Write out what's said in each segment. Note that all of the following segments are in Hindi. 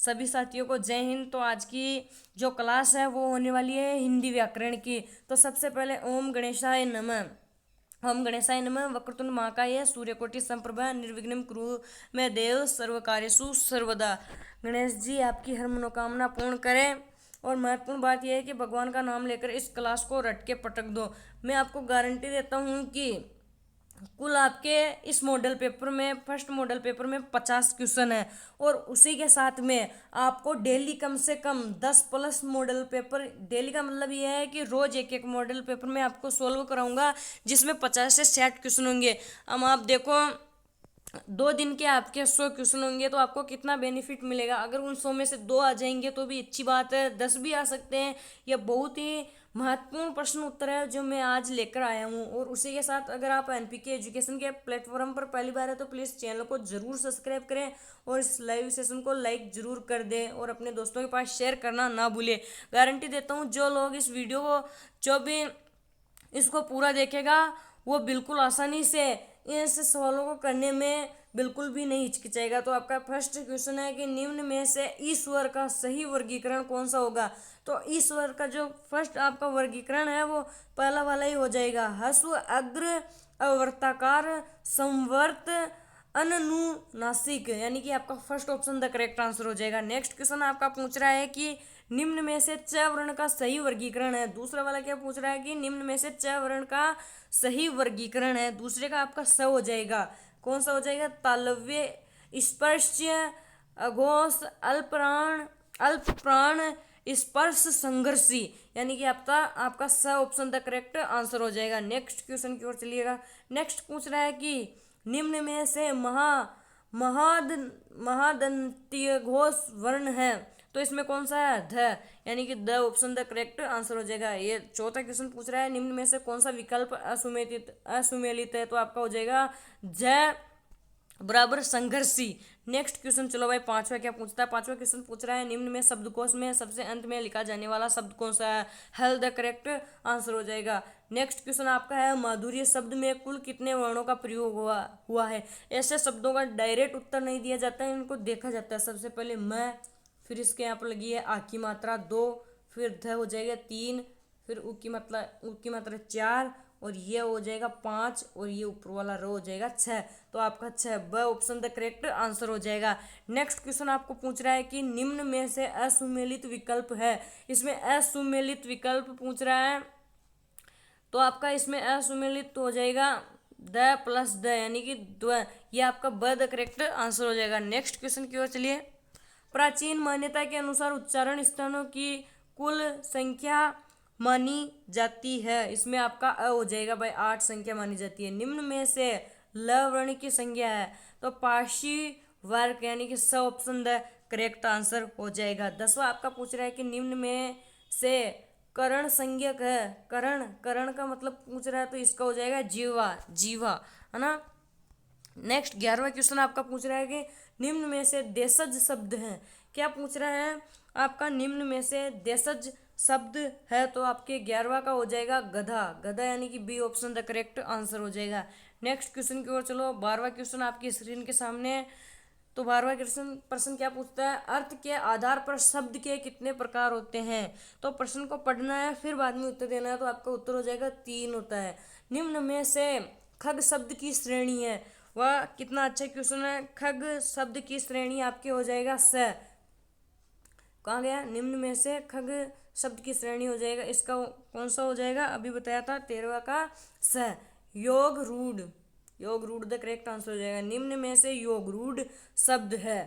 सभी साथियों को जय हिंद। तो आज की जो क्लास है वो होने वाली है हिंदी व्याकरण की। तो सबसे पहले ओम गणेशाय नमः। ओम गणेशाय नमः। वक्रतुंड महाकाय सूर्यकोटि संप्रभा निर्विघ्नं कुरु मैं देव सर्व कार्येषु सर्वदा। गणेश जी आपकी हर मनोकामना पूर्ण करें। और महत्वपूर्ण बात यह है कि भगवान का नाम लेकर इस क्लास को रट के पटक दो। मैं आपको गारंटी देता हूँ कि कुल आपके इस मॉडल पेपर में, फर्स्ट मॉडल पेपर में 50 क्वेश्चन है। और उसी के साथ में आपको डेली कम से कम 10 प्लस मॉडल पेपर, डेली का मतलब ये है कि रोज एक एक मॉडल पेपर में आपको सोल्व कराऊंगा, जिसमें 50 से 60 क्वेश्चन होंगे। अब आप देखो 2 दिन के आपके 100 क्वेश्चन होंगे तो आपको कितना बेनिफिट मिलेगा। अगर उन 100 में से 2 आ जाएंगे तो भी अच्छी बात है, 10 भी आ सकते हैं। यह बहुत ही महत्वपूर्ण प्रश्न उत्तर है जो मैं आज लेकर आया हूँ। और उसी के साथ अगर आप एनपीके एजुकेशन के प्लेटफॉर्म पर पहली बार है तो प्लीज़ चैनल को जरूर सब्सक्राइब करें और इस लाइव सेशन को लाइक जरूर कर दें और अपने दोस्तों के पास शेयर करना ना भूलें। गारंटी देता हूँ जो लोग इस वीडियो को, जो भी इसको पूरा देखेगा, वो बिल्कुल आसानी से इस सवालों को करने में बिल्कुल भी नहीं हिचकिचाएगा। तो आपका फर्स्ट क्वेश्चन है कि निम्न में से ईश्वर का सही वर्गीकरण कौन सा होगा। तो ईश्वर का जो फर्स्ट आपका वर्गीकरण है वो पहला वाला ही हो जाएगा, हस्व अग्र अवर्ताकार संवर्त अनुनासिक, यानी कि आपका first option the correct answer हो जाएगा। नेक्स्ट क्वेश्चन आपका पूछ रहा है कि निम्न में से च वर्ण का सही वर्गीकरण है। दूसरा वाला क्या पूछ रहा है कि निम्न में से च वर्ण का सही वर्गीकरण है। दूसरे का आपका स हो जाएगा। कौन सा हो जाएगा, तालव्य, स्पर्श्य, अघोष, अल्पप्राण, अल्पप्राण, स्पर्श, संघर्षी, यानी कि आपका आपका स ऑप्शन द करेक्ट आंसर हो जाएगा। नेक्स्ट क्वेश्चन की ओर चलिएगा। नेक्स्ट पूछ रहा है कि निम्न में से महाद महादंतीय घोष वर्ण है। तो इसमें कौन सा है, ध, यानी कि the option the correct answer हो जाएगा। ये चौथा क्वेश्चन पूछ रहा है निम्न में से कौन सा विकल्प असुमेलित है। तो आपका हो जाएगा ज बराबर संघर्षी। नेक्स्ट क्वेश्चन चलो भाई, पांचवा क्या पूछता है। पांचवा क्वेश्चन पूछ रहा है निम्न में शब्दकोश में सबसे अंत में लिखा जाने वाला शब्द कौन सा है। हेल द करेक्ट आंसर हो जाएगा। नेक्स्ट क्वेश्चन आपका है माधुर्य शब्द में कुल कितने वर्णों का प्रयोग हुआ है। ऐसे शब्दों का डायरेक्ट उत्तर नहीं दिया जाता है, इनको देखा जाता है। सबसे पहले मैं, फिर इसके यहाँ पर लगी है आ की मात्रा 2, फिर ध हो जाएगा 3, फिर उ की मात्रा 4, और ये हो जाएगा 5, और ये ऊपर वाला रो हो जाएगा 6। तो आपका 6 ब ऑप्शन द करेक्ट आंसर हो जाएगा। नेक्स्ट क्वेश्चन आपको पूछ रहा है कि निम्न में से असुमेलित विकल्प है। इसमें असुमेलित विकल्प पूछ रहा है, तो आपका इसमें असुमेलित हो जाएगा द प्लस द, यानी कि द, ये आपका ब द करेक्ट आंसर हो जाएगा। नेक्स्ट क्वेश्चन की ओर चलिए। प्राचीन मान्यता के अनुसार उच्चारण स्थानों की कुल संख्या मानी जाती है। इसमें आपका अ हो जाएगा भाई, 8 संख्या मानी जाती है। निम्न में से ल वर्ण की संख्या है। तो पाशी वर्ग, यानी कि स ऑप्शन द करेक्ट आंसर हो जाएगा। 10वां आपका पूछ रहा है कि निम्न में से करण संज्ञक है। करण का मतलब पूछ रहा है, तो इसका हो जाएगा जीवा, जीवा, है ना। नेक्स्ट 11वां क्वेश्चन आपका पूछ रहा है कि निम्न में से देशज शब्द हैं। क्या पूछ रहा है आपका, निम्न में से देशज शब्द है। तो आपके 11वां का हो जाएगा गधा, गधा, यानी कि B option the correct answer हो जाएगा। नेक्स्ट क्वेश्चन की ओर चलो। 12वां क्वेश्चन आपकी स्क्रीन के सामने है। तो 12वां क्वेश्चन प्रश्न क्या पूछता है, अर्थ के आधार पर शब्द के कितने प्रकार होते हैं। तो प्रश्न को पढ़ना है, फिर बाद में उत्तर देना है। तो आपका उत्तर हो जाएगा 3 होता है। निम्न में से खग शब्द की श्रेणी है। वह कितना अच्छा क्वेश्चन है। खग शब्द की श्रेणी आपके हो जाएगा स। कहाँ गया, निम्न में से खग शब्द की श्रेणी हो जाएगा, इसका कौन सा हो जाएगा, अभी बताया था 13वां का स। योग रूढ़, योग रूढ़ द करेक्ट आंसर हो जाएगा। निम्न में से योग रूढ़ शब्द है।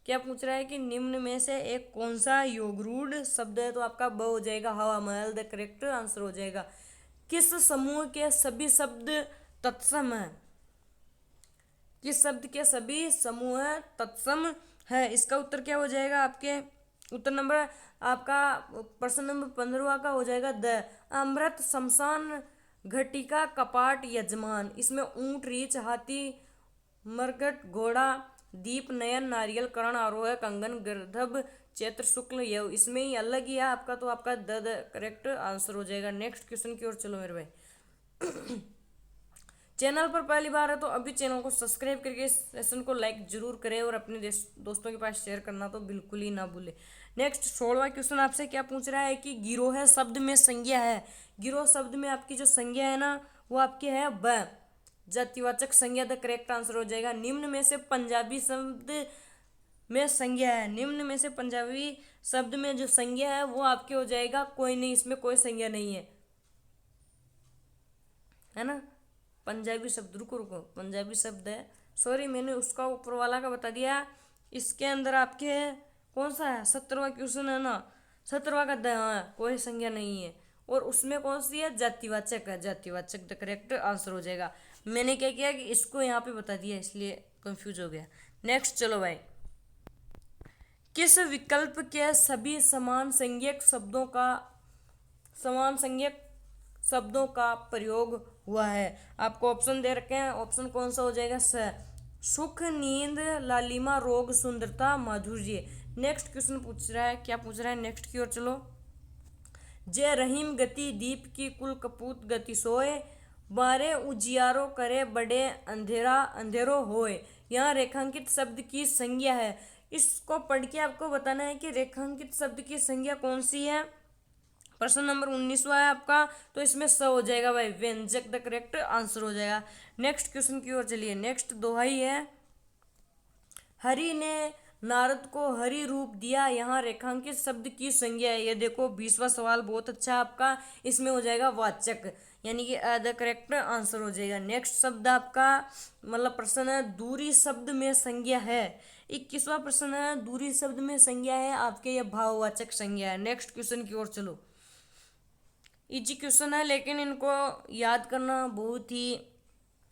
क्या पूछ रहा है कि निम्न में से एक कौन सा योग रूढ़ शब्द है। तो आपका ब हो जाएगा, हवा महल द करेक्ट आंसर हो जाएगा। किस समूह के सभी शब्द तत्सम है। किस शब्द के सभी समूह तत्सम है। इसका उत्तर क्या हो जाएगा, आपके उत्तर नंबर आपका प्रश्न नंबर 15वां का हो जाएगा द। अमृत, शमशान, घटिका, कपाट, यजमान। इसमें ऊंट, रीछ, हाथी, मरघट, घोड़ा, दीप, नयन, नारियल, कर्ण, आरोह, कंगन, गर्दभ, चैत्र, शुक्ल, यव। इसमें ही अलग ही है आपका, तो आपका द करेक्ट आंसर हो जाएगा। नेक्स्ट क्वेश्चन की ओर चलो मेरे भाई। चैनल पर पहली बार है तो अभी चैनल को सब्सक्राइब करके इस सेशन को लाइक जरूर करें और अपने दोस्तों के पास शेयर करना तो बिल्कुल ही ना भूले। नेक्स्ट 16वां क्वेश्चन आपसे क्या पूछ रहा है कि गिरोह शब्द में संज्ञा है। गिरोह शब्द में आपकी जो संज्ञा है ना वो आपकी है ब, जातिवाचक संज्ञा द करेक्ट आंसर हो जाएगा। निम्न में से पंजाबी शब्द में संज्ञा है, निम्न में से पंजाबी शब्द में जो संज्ञा है वो आपके हो जाएगा कोई नहीं, इसमें कोई संज्ञा नहीं है ना। पंजाबी शब्द, रुको रुको, पंजाबी शब्द है, सॉरी मैंने उसका ऊपर वाला का बता दिया। इसके अंदर आपके कौन सा है, 17वां क्वेश्चन है ना, 17वां का हाँ, कोई संज्ञा नहीं है और उसमें कौन सी है, जातिवाचक है, जातिवाचक द करेक्ट आंसर हो जाएगा। मैंने क्या किया कि इसको यहाँ पे बता दिया इसलिए कंफ्यूज हो गया। नेक्स्ट चलो भाई, किस विकल्प के सभी समान संज्ञक शब्दों का प्रयोग हुआ है। आपको ऑप्शन दे रखे हैं, ऑप्शन कौन सा हो जाएगा, सुख, नींद, लालिमा, रोग, सुंदरता, माधुर्य। नेक्स्ट क्वेश्चन पूछ रहा है, क्या पूछ रहा है, नेक्स्ट की ओर चलो। जय रहीम गति दीप की कुल कपूत गति सोए, बारे उजियारो करे बड़े अंधेरा अंधेरो होए। यहाँ रेखांकित शब्द की संज्ञा है, इसको पढ़ के आपको बताना है कि रेखांकित शब्द की संज्ञा कौन सी है। प्रश्न नंबर 19वां है आपका, तो इसमें स हो जाएगा भाई, व्यंजक द करेक्ट आंसर हो जाएगा। नेक्स्ट क्वेश्चन की ओर चलिए। नेक्स्ट दोहाई है, हरि ने नारद को हरि रूप दिया, यहाँ रेखांकित शब्द की संज्ञा है। ये देखो 20वां सवाल बहुत अच्छा आपका, इसमें हो जाएगा वाचक, यानी कि द करेक्ट आंसर हो जाएगा। नेक्स्ट शब्द आपका मतलब प्रश्न है, दूरी शब्द में संज्ञा है। 21वां प्रश्न है, दूरी शब्द में संज्ञा है आपके, ये भाववाचक संज्ञा है। नेक्स्ट क्वेश्चन की ओर चलो। इजी क्वेश्चन है लेकिन इनको याद करना बहुत ही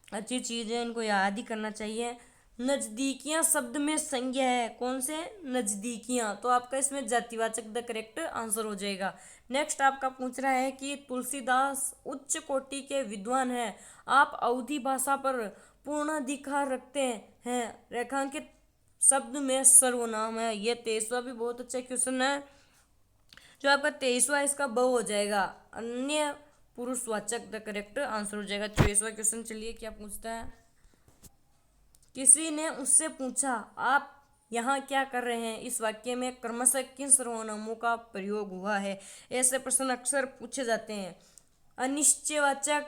अच्छी चीज़ है, इनको याद ही करना चाहिए। नज़दीकियाँ शब्द में संज्ञा है, कौन से, नज़दीकियाँ, तो आपका इसमें जातिवाचक द करेक्ट आंसर हो जाएगा। नेक्स्ट आपका पूछ रहा है कि तुलसीदास उच्च कोटि के विद्वान हैं, आप अवधी भाषा पर पूर्ण अधिकार रखते हैं, रेखांकित शब्द में सर्वनाम है। ये 23वां भी बहुत अच्छा क्वेश्चन है, जो आपका 23वां इसका ब हो जाएगा, अन्य पुरुषवाचक द करेक्ट आंसर हो जाएगा। 24वां क्वेश्चन चलिए क्या पूछता है, किसी ने उससे पूछा आप यहाँ क्या कर रहे हैं, इस वाक्य में क्रमशः किन सर्वनामों का प्रयोग हुआ है। ऐसे प्रश्न अक्सर पूछे जाते हैं, अनिश्चयवाचक,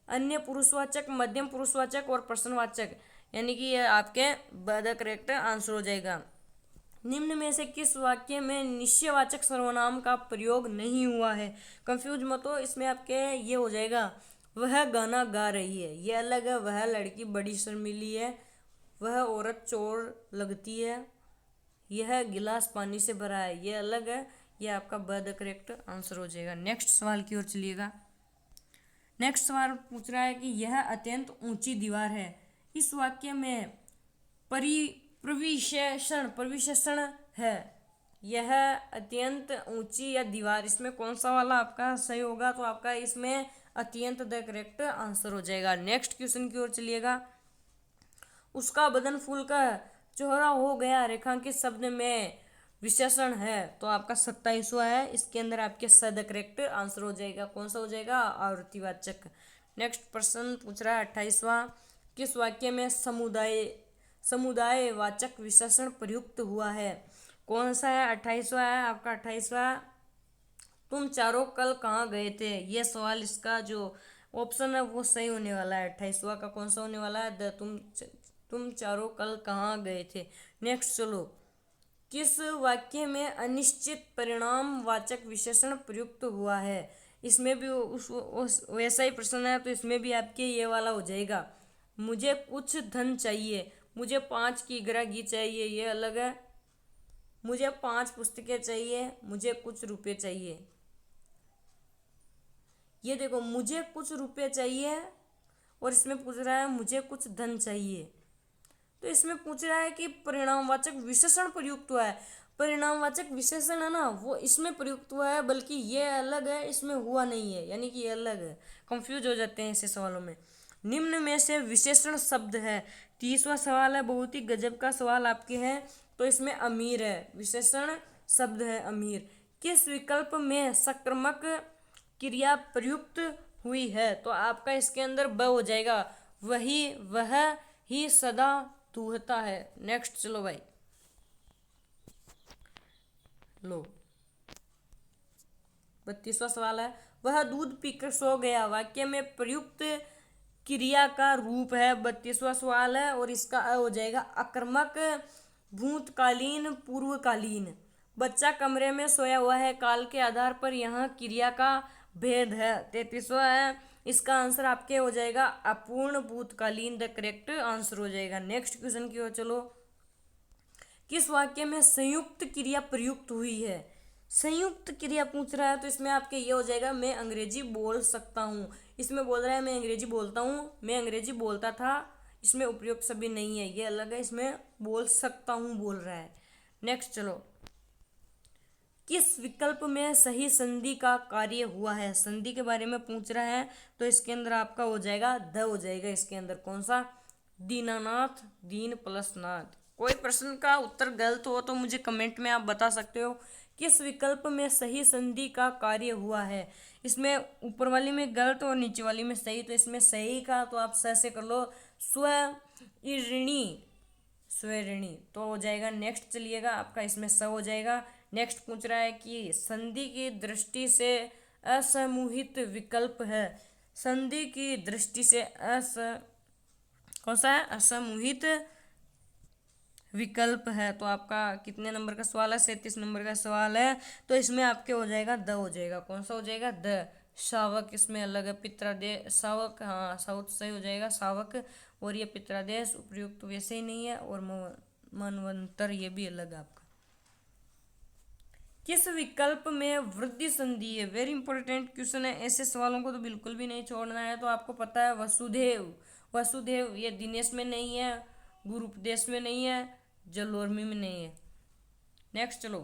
अन्य पुरुषवाचक, मध्यम पुरुषवाचक और प्रश्नवाचक, यानी कि ये आपके द करेक्ट आंसर हो जाएगा। निम्न में से किस वाक्य में निश्चयवाचक सर्वनाम का प्रयोग नहीं हुआ है, कंफ्यूज मत हो, इसमें आपके ये हो जाएगा, वह गाना गा रही है, ये अलग है, वह लड़की बड़ी शर्मीली है, वह औरत चोर लगती है, यह गिलास पानी से भरा है, ये अलग है, ये आपका ब द करेक्ट आंसर हो जाएगा। नेक्स्ट सवाल की ओर चलिएगा। नेक्स्ट सवाल पूछ रहा है कि यह अत्यंत ऊंची दीवार है, इस वाक्य में प्रविशेषण है, यह अत्यंत ऊंची या दीवार, इसमें कौन सा वाला आपका सही होगा, तो आपका इसमें अत्यंत द करेक्ट आंसर हो जाएगा। नेक्स्ट क्वेश्चन की ओर चलिएगा। उसका बदन फूल का चौड़ा हो गया, रेखांकित शब्द में विशेषण है, तो आपका 27वां है, इसके अंदर आपके स द करेक्ट आंसर हो जाएगा। कौन सा हो जाएगा, आवृत्तिवाचक। नेक्स्ट प्रश्न पूछ रहा है 28वां, किस वाक्य में समुदाय वाचक विशेषण प्रयुक्त हुआ है, कौन सा है, 28वां है आपका। 28वां, तुम चारों कल कहाँ गए थे, ये सवाल इसका जो ऑप्शन है वो सही होने वाला है। 28वां का कौन सा होने वाला है, तुम चारों कल कहाँ गए थे। नेक्स्ट चलो, किस वाक्य में अनिश्चित परिणाम वाचक विशेषण प्रयुक्त हुआ है, इसमें भी वैसा ही प्रश्न है, तो इसमें भी आपके ये वाला हो जाएगा, मुझे कुछ धन चाहिए, मुझे 5 की ग्राहकी चाहिए, ये अलग है, मुझे 5 पुस्तकें चाहिए, मुझे कुछ रुपए चाहिए। ये देखो मुझे कुछ रुपए चाहिए और इसमें पूछ रहा है मुझे कुछ धन चाहिए, तो इसमें पूछ रहा है कि परिणामवाचक विशेषण प्रयुक्त हुआ है। परिणामवाचक विशेषण है ना वो इसमें प्रयुक्त हुआ है, बल्कि ये अलग है, इसमें हुआ नहीं है, यानी कि ये अलग है, कंफ्यूज हो जाते हैं ऐसे सवालों में। निम्न में से विशेषण शब्द है, 30वां सवाल है, बहुत ही गजब का सवाल आपके है, तो इसमें अमीर है, विशेषण शब्द है अमीर। किस विकल्प में सक्रमक क्रिया प्रयुक्त हुई है, तो आपका इसके अंदर ब हो जाएगा, वही वह ही सदा दूहता है। नेक्स्ट चलो भाई, लो 32वां सवाल है, वह दूध पीकर सो गया वाक्य में प्रयुक्त क्रिया का रूप है। 32वां सवाल है और इसका हो जाएगा अकर्मक, भूतकालीन, पूर्वकालीन। बच्चा कमरे में सोया हुआ है, काल के आधार पर यहाँ क्रिया का भेद है। 33वां है, इसका आंसर आपके हो जाएगा अपूर्ण भूतकालीन, द करेक्ट आंसर हो जाएगा। नेक्स्ट क्वेश्चन की ओर चलो, किस वाक्य में संयुक्त क्रिया प्रयुक्त हुई है? संयुक्त क्रिया पूछ रहा है तो इसमें आपके ये हो जाएगा मैं अंग्रेजी बोल सकता हूँ। इसमें बोल रहा है मैं अंग्रेजी बोलता हूँ, मैं अंग्रेजी बोलता था, इसमें उपयुक्त सभी नहीं है, ये अलग है, इसमें बोल सकता हूँ बोल रहा है। नेक्स्ट चलो, किस विकल्प में सही संधि का कार्य हुआ है? संधि के बारे में पूछ रहा है तो इसके अंदर आपका हो जाएगा द हो जाएगा, इसके अंदर कौन सा? दीनानाथ, दीन प्लस नाथ। कोई प्रश्न का उत्तर गलत हो तो मुझे कमेंट में आप बता सकते हो। किस विकल्प में सही संधि का कार्य हुआ है? इसमें ऊपर वाली में गलत और नीचे वाली में सही, तो इसमें सही का तो आप स से कर लो, स्व ऋणी, स्वऋणी तो हो जाएगा। नेक्स्ट चलिएगा, आपका इसमें स हो जाएगा। नेक्स्ट पूछ रहा है कि संधि की दृष्टि से असमूहित विकल्प है। संधि की दृष्टि से कौन सा है? असमूहित विकल्प है। तो आपका कितने नंबर का सवाल है? 37 नंबर का सवाल है, तो इसमें आपके हो जाएगा द हो जाएगा। कौन सा हो जाएगा? द। शावक इसमें अलग है, पित्रादेश शावक, हाँ साउथ सही हो जाएगा शावक, और ये पित्रादेश उपयुक्त वैसे ही नहीं है, और मनवंतर ये भी अलग है आपका। किस विकल्प में वृद्धि संधि है? वेरी इंपॉर्टेंट क्वेश्चन है, ऐसे सवालों को तो बिल्कुल भी नहीं छोड़ना है। तो आपको पता है वसुदेव, वसुदेव ये दिनेश में नहीं है, गुरुपदेश में नहीं है, जलोर्मी में नहीं है। नेक्स्ट चलो,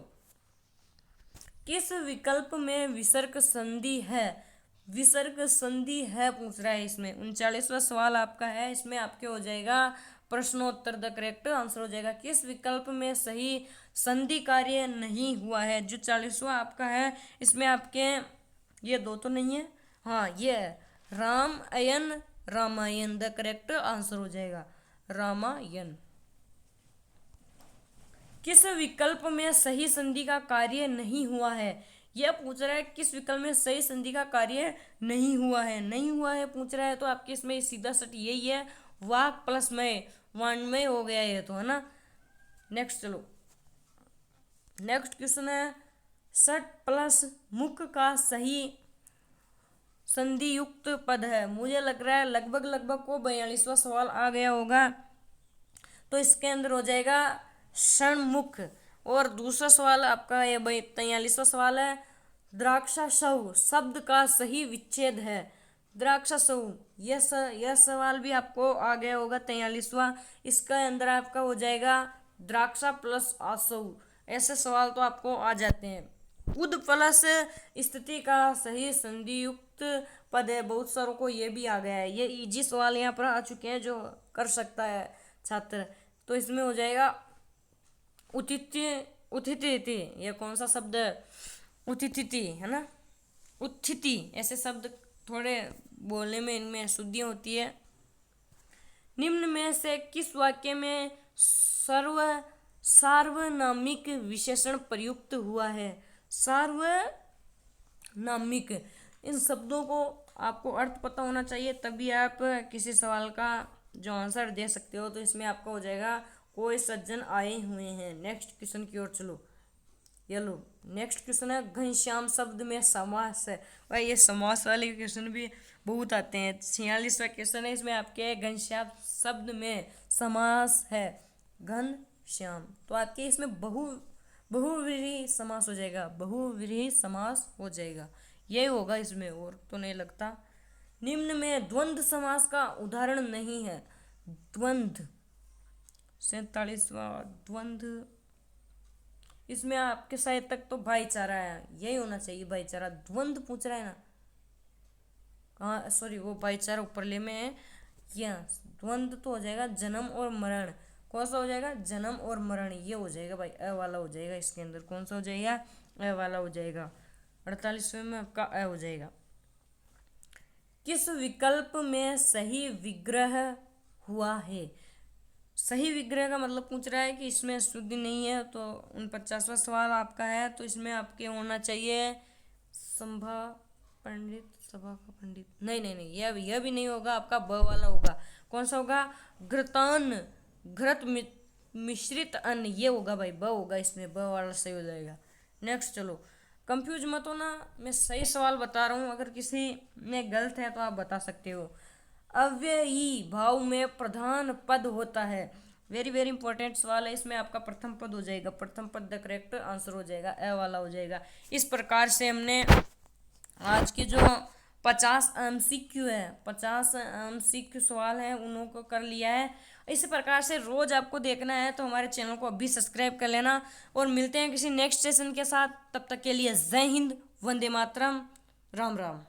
किस विकल्प में विसर्ग संधि है? विसर्ग संधि है पूछ रहा है इसमें। 39वां सवाल आपका है, इसमें आपके हो जाएगा प्रश्नोत्तर, द करेक्ट आंसर हो जाएगा। किस विकल्प में सही संधि कार्य नहीं हुआ है? जो 40वां आपका है, इसमें आपके ये दो तो नहीं है, हाँ ये है राम अयन रामायण, द करेक्ट आंसर हो जाएगा रामायण। किस विकल्प में सही संधि का कार्य नहीं हुआ है? यह पूछ रहा है किस विकल्प में सही संधि का कार्य नहीं हुआ है, नहीं हुआ है पूछ रहा है, तो आपके इसमें सीधा सट यही है, वाक प्लस मय, वाणमय हो गया ये तो, है ना। नेक्स्ट चलो, नेक्स्ट क्वेश्चन है, सट प्लस मुख का सही संधि युक्त पद है। मुझे लग रहा है लगभग लगभग को 42वां सवाल आ गया होगा, तो इसके अंदर हो जाएगा षणमुख। और दूसरा सवाल आपका ये 43वां सवाल है, द्राक्षासव शब्द का सही विच्छेद है। द्राक्षासव यह सवाल भी आपको आ गया होगा 43वां, इसका अंदर आपका हो जाएगा द्राक्षा प्लस आसव। ऐसे सवाल तो आपको आ जाते हैं। उद प्लस स्थिति का सही संधि युक्त पद है, बहुत सारों को ये भी आ गया है, ये इजी सवाल यहाँ पर आ चुके हैं जो कर सकता है छात्र। तो इसमें हो जाएगा उत्थिति, उत्थिति, ये कौन सा शब्द है? उत्थिति है ना, उत्थिति, ऐसे शब्द थोड़े बोलने में इनमें शुद्धि होती है। निम्न में से किस वाक्य में सार्वनामिक विशेषण प्रयुक्त हुआ है? सार्वनामिक, इन शब्दों को आपको अर्थ पता होना चाहिए, तभी आप किसी सवाल का जो आंसर दे सकते हो। तो इसमें आपका हो जाएगा कोई सज्जन आए हुए हैं। नेक्स्ट क्वेश्चन की ओर चलो, ये लो नेक्स्ट क्वेश्चन है, घनश्याम शब्द में समास है। भाई ये समास वाले क्वेश्चन भी बहुत आते हैं। 46वां क्वेश्चन है, इसमें आपके घनश्याम शब्द में समास है, घनश्याम, तो आपके इसमें बहुव्रीहि समास हो जाएगा, बहुव्रीहि समास हो जाएगा, यही होगा इसमें, और तो नहीं लगता। निम्न में द्वंद्व समास का उदाहरण नहीं है। द्वंद्व 47वां द्वंद्व, इसमें आपके शायद तक तो भाईचारा है, यही होना चाहिए भाईचारा। द्वंद्व पूछ रहा है ना, हाँ सॉरी वो भाईचारा ऊपरले में है, यह द्वंद्व तो हो जाएगा जन्म और मरण। कौन सा हो जाएगा? जन्म और मरण, ये हो जाएगा भाई, अ वाला हो जाएगा इसके अंदर। कौन सा हो जाएगा? अ वाला हो जाएगा। 48वें में आपका अ हो जाएगा। किस विकल्प में सही विग्रह हुआ है। सही विग्रह का मतलब पूछ रहा है कि इसमें शुद्धि नहीं है, तो 49वां सवाल आपका है, तो इसमें आपके होना चाहिए संभा पंडित, सभा का पंडित, नहीं नहीं नहीं, यह भी नहीं होगा, आपका ब वाला होगा। कौन सा होगा, घृतान, घृत मिश्रित अन्न, ये होगा भाई, ब होगा इसमें, ब वाला सही हो जाएगा। नेक्स्ट चलो, कंफ्यूज मत हो ना, मैं सही सवाल बता रहा हूँ, अगर किसी में गलत है तो आप बता सकते हो। अव्ययी भाव में प्रधान पद होता है, वेरी वेरी इंपॉर्टेंट सवाल है, इसमें आपका प्रथम पद हो जाएगा, प्रथम पद द करेक्ट आंसर हो जाएगा, ए वाला हो जाएगा। इस प्रकार से हमने आज के जो 50 MCQ है, 50 MCQ सवाल हैं, उनको कर लिया है। इसी प्रकार से रोज आपको देखना है तो हमारे चैनल को अभी सब्सक्राइब कर लेना, और मिलते हैं किसी नेक्स्ट सेशन के साथ। तब तक के लिए जय हिंद, वंदे मातरम, राम राम।